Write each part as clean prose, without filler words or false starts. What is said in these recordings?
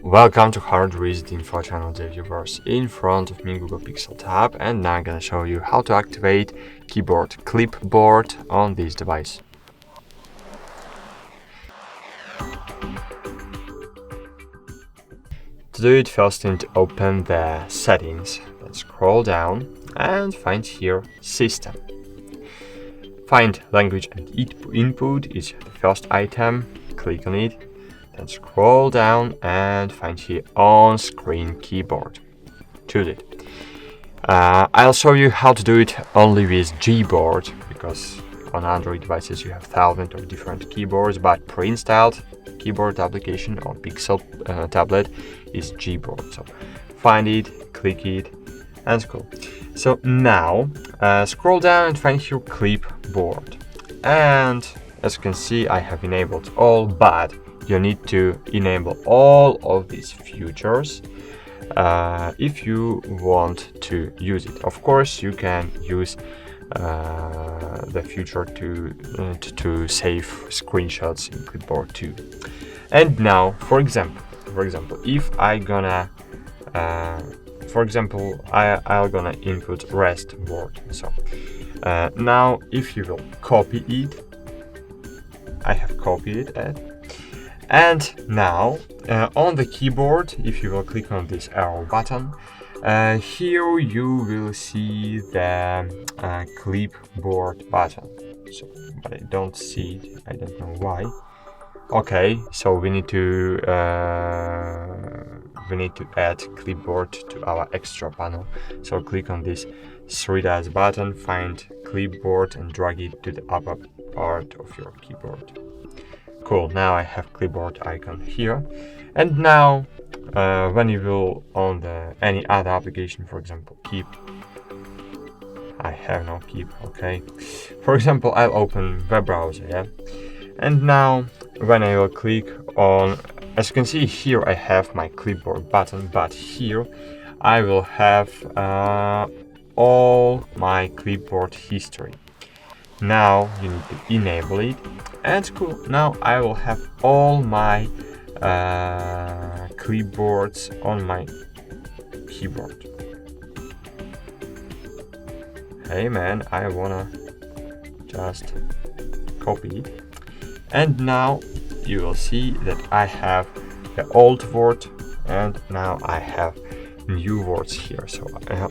Welcome to HardReset.Info channel, dear viewers. In front of me Google Pixel tab, and now I'm gonna show you how to activate keyboard Clipboard on this device. To do it, first you need to open the settings, then scroll down and find here System. Find Language and Input is the first item, click on it, then scroll down and find here On-Screen Keyboard. Choose it. I'll show you how to do it only with Gboard, because on Android devices you have thousands of different keyboards, but pre-installed keyboard application on Pixel tablet is Gboard. So find it, click it, and cool. So now scroll down and find your Clipboard. And as you can see, I have enabled all, but you need to enable all of these features if you want to use it. Of course, you can use the feature to save screenshots in Clipboard too. And now, for example, if I'm gonna I'll gonna input rest word. So now if you will copy it, I have copied it, and now on the keyboard, if you will click on this arrow button, here you will see the Clipboard button. So, but I don't see it, I don't know why. Okay, so we need to add Clipboard to our extra panel. So click on this three dots button, find Clipboard and drag it to the upper part of your keyboard. Cool, now I have Clipboard icon here. And now when you will on any other application, for example Keep, I have no Keep, okay. For example, I'll open web browser, yeah. And now when I will click on, as you can see here, I have my Clipboard button, but here I will have all my Clipboard history. Now you need to enable it, and cool, now I will have all my clipboards on my keyboard. Hey man, I wanna just copy it. And now you will see that I have the old word and now I have new words here. So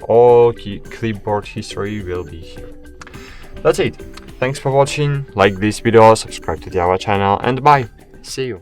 all clipboard history will be here. That's it. Thanks for watching. Like this video, subscribe to our channel, and bye. See you.